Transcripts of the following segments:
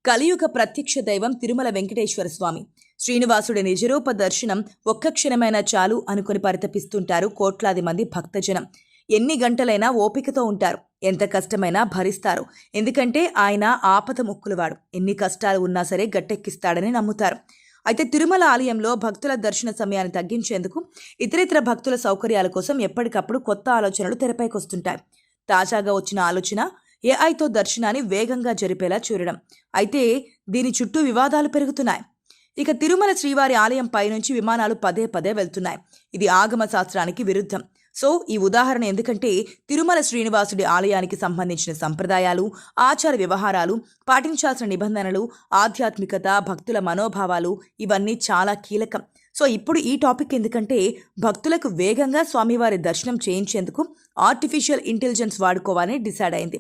కలియుగ ప్రత్యక్ష దైవం తిరుమల వెంకటేశ్వర స్వామి శ్రీనివాసుడి నిజరూప దర్శనం ఒక్క క్షణమైనా చాలు అనుకుని పరితపిస్తుంటారు కోట్లాది మంది భక్తజనం. ఎన్ని గంటలైనా ఓపికతో ఉంటారు, ఎంత కష్టమైనా భరిస్తారు. ఎందుకంటే ఆయన ఆపద ముక్కులవాడు, ఎన్ని కష్టాలు ఉన్నా సరే గట్టెక్కిస్తాడని నమ్ముతారు. అయితే తిరుమల ఆలయంలో భక్తుల దర్శన సమయాన్ని తగ్గించేందుకు ఇతరితర భక్తుల సౌకర్యాల కోసం ఎప్పటికప్పుడు కొత్త ఆలోచనలు తెరపైకొస్తుంటాయి. తాజాగా వచ్చిన ఆలోచన ఏఐతో దర్శనాన్ని వేగంగా జరిపేలా చూడడం. అయితే దీని చుట్టూ వివాదాలు పెరుగుతున్నాయి. ఇక తిరుమల శ్రీవారి ఆలయం పైనుంచి విమానాలు పదే పదే వెళ్తున్నాయి. ఇది ఆగమ శాస్త్రానికి విరుద్ధం. సో ఈ ఉదాహరణ ఎందుకంటే తిరుమల శ్రీనివాసుడి ఆలయానికి సంబంధించిన సంప్రదాయాలు, ఆచార వ్యవహారాలు, పాటించాల్సిన నిబంధనలు, ఆధ్యాత్మికత, భక్తుల మనోభావాలు ఇవన్నీ చాలా కీలకం. సో ఇప్పుడు ఈ టాపిక్ ఎందుకంటే భక్తులకు వేగంగా స్వామివారి దర్శనం చేయించేందుకు ఆర్టిఫిషియల్ ఇంటెలిజెన్స్ వాడుకోవాలని డిసైడ్ అయింది.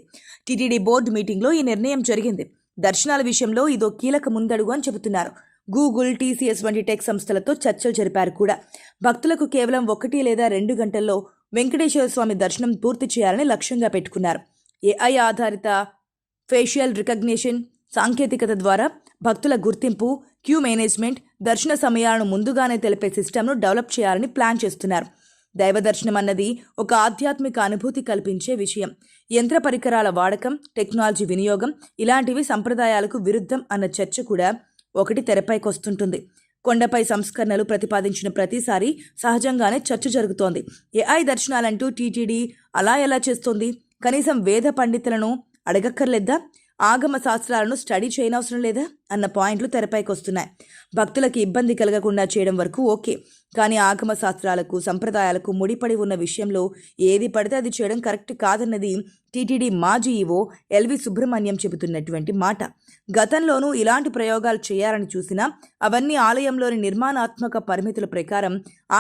టీటీడీ బోర్డు మీటింగ్లో ఈ నిర్ణయం జరిగింది. దర్శనాల విషయంలో ఇదో కీలక ముందడుగు అని చెబుతున్నారు. గూగుల్, టీసీఎస్ వంటి టెక్ సంస్థలతో చర్చలు జరిపారు కూడా. భక్తులకు కేవలం 1 లేదా 2 గంటల్లో వెంకటేశ్వర స్వామి దర్శనం పూర్తి చేయాలని లక్ష్యంగా పెట్టుకున్నారు. ఏఐ ఆధారిత ఫేషియల్ రికగ్నిషన్ సాంకేతికత ద్వారా భక్తుల గుర్తింపు, క్యూ మేనేజ్మెంట్, దర్శన సమయాలను ముందుగానే తెలిపే సిస్టమ్ను డెవలప్ చేయాలని ప్లాన్ చేస్తున్నారు. దైవ దర్శనం అన్నది ఒక ఆధ్యాత్మిక అనుభూతి కల్పించే విషయం. యంత్ర పరికరాల వాడకం, టెక్నాలజీ వినియోగం ఇలాంటివి సంప్రదాయాలకు విరుద్ధం అన్న చర్చ కూడా ఒకటి తెరపైకొస్తుంటుంది. కొండపై సంస్కరణలు ప్రతిపాదించిన ప్రతిసారి సహజంగానే చర్చ జరుగుతోంది. ఏఐ దర్శనాలంటూ టీటీడీ అలా ఎలా చేస్తోంది? కనీసం వేద పండితులను అడగక్కర్లేదా? ఆగమ శాస్త్రాలను స్టడీ చేయనవసరం లేదా అన్న పాయింట్లు తెరపైకొస్తున్నాయి. భక్తులకి ఇబ్బంది కలగకుండా చేయడం వరకు ఓకే, కానీ ఆగమ శాస్త్రాలకు, సంప్రదాయాలకు ముడిపడి ఉన్న విషయంలో ఏది పడితే అది చేయడం కరెక్ట్ కాదన్నది టీటీడీ మాజీ ఈవో ఎల్వి సుబ్రహ్మణ్యం చెబుతున్నటువంటి మాట. గతంలోనూ ఇలాంటి ప్రయోగాలు చేయాలని చూసినా అవన్నీ ఆలయంలోని నిర్మాణాత్మక పరిమితుల ప్రకారం,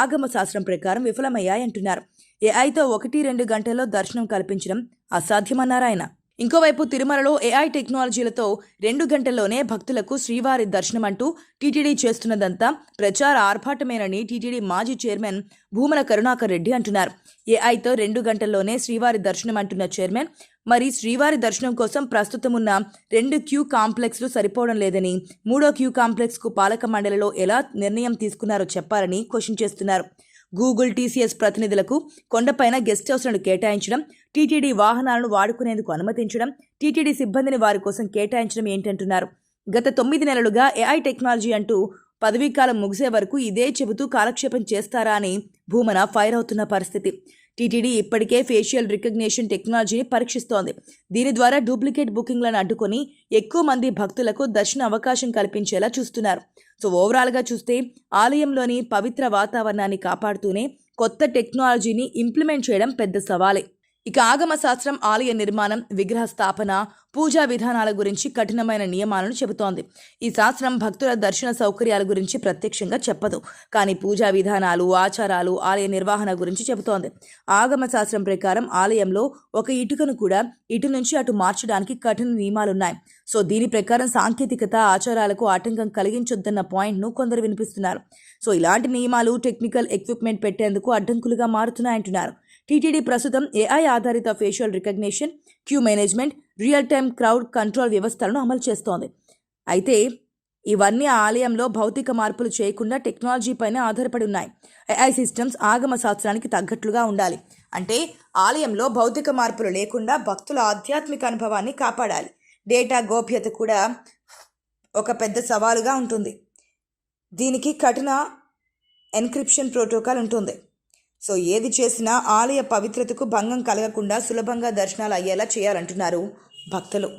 ఆగమ శాస్త్రం ప్రకారం విఫలమయ్యాయంటున్నారు. ఏఐతో 1-2 గంటల్లో దర్శనం కల్పించడం అసాధ్యమన్నారాయన. ఇంకోవైపు తిరుమలలో ఏఐ టెక్నాలజీలతో 2 గంటల్లోనే భక్తులకు శ్రీవారి దర్శనం అంటూ టీటీడీ చేస్తున్నదంతా ప్రచార ఆర్భాటమేనని టీటీడీ మాజీ చైర్మన్ భూమన కరుణాకర్ రెడ్డి అంటున్నారు. ఏఐతో 2 గంటల్లోనే శ్రీవారి దర్శనం అంటున్న చైర్మన్, మరి శ్రీవారి దర్శనం కోసం ప్రస్తుతం ఉన్న 2 క్యూ కాంప్లెక్స్లు సరిపోవడం లేదని, 3వ క్యూ కాంప్లెక్స్కు పాలక మండలిలో ఎలా నిర్ణయం తీసుకున్నారో చెప్పాలని క్వశ్చన్ చేస్తున్నారు. గూగుల్, టీసీఎస్ ప్రతినిధులకు కొండపైన గెస్ట్ హౌస్లను కేటాయించడం, టీటీడీ వాహనాలను వాడుకునేందుకు అనుమతించడం, టీటీడీ సిబ్బందిని వారి కోసం కేటాయించడం ఏంటంటున్నారు. గత 9 నెలలుగా ఏఐ టెక్నాలజీ అంటూ పదవీకాలం ముగిసే వరకు ఇదే చెబుతూ కాలక్షేపం చేస్తారా అని భూమన ఫైర్ అవుతున్న పరిస్థితి. టీటీడీ ఇప్పటికే ఫేషియల్ రికగ్నిషన్ టెక్నాలజీని పరీక్షిస్తోంది. దీని ద్వారా డూప్లికేట్ బుకింగ్లను అడ్డుకొని ఎక్కువ మంది భక్తులకు దర్శన అవకాశం కల్పించేలా చూస్తున్నారు. సో ఓవరాల్గా చూస్తే ఆలయంలోని పవిత్ర వాతావరణాన్ని కాపాడుతూనే కొత్త టెక్నాలజీని ఇంప్లిమెంట్ చేయడం పెద్ద సవాలే. ఇక ఆగమ శాస్త్రం ఆలయ నిర్మాణం, విగ్రహ స్థాపన, పూజా విధానాల గురించి కఠినమైన నియమాలను చెబుతోంది. ఈ శాస్త్రం భక్తుల దర్శన సౌకర్యాల గురించి ప్రత్యక్షంగా చెప్పదు, కానీ పూజా విధానాలు, ఆచారాలు, ఆలయ నిర్వహణ గురించి చెబుతోంది. ఆగమ శాస్త్రం ప్రకారం ఆలయంలో ఒక ఇటుకను కూడా ఇటు నుంచి అటు మార్చడానికి కఠిన నియమాలున్నాయి. సో దీని ప్రకారం సాంకేతికత, ఆచారాలకు ఆటంకం కలిగించొద్దన్న పాయింట్ను కొందరు వినిపిస్తున్నారు. సో ఇలాంటి నియమాలు టెక్నికల్ ఎక్విప్మెంట్ పెట్టేందుకు అడ్డంకులుగా మారుతున్నాయంటున్నారు. టీటీడీ ప్రస్తుతం ఏఐ ఆధారిత facial recognition, queue management, real time crowd control వ్యవస్థలను అమలు చేస్తోంది. అయితే ఇవన్నీ ఆలయంలో భౌతిక మార్పులు చేయకుండా టెక్నాలజీపైనే ఆధారపడి ఉన్నాయి. ఏఐ సిస్టమ్స్ ఆగమ శాస్త్రానికి తగ్గట్లుగా ఉండాలి. అంటే ఆలయంలో భౌతిక మార్పులు లేకుండా భక్తుల ఆధ్యాత్మిక అనుభవాన్ని కాపాడాలి. డేటా గోప్యత కూడా ఒక పెద్ద సవాలుగా ఉంటుంది. దీనికి కఠిన ఎన్క్రిప్షన్ ప్రోటోకాల్ ఉంటుంది. సో ఏది చేసినా ఆలయ పవిత్రతకు భంగం కలగకుండా సులభంగా దర్శనాలు అయ్యేలా చేయాలంటున్నారు భక్తులు.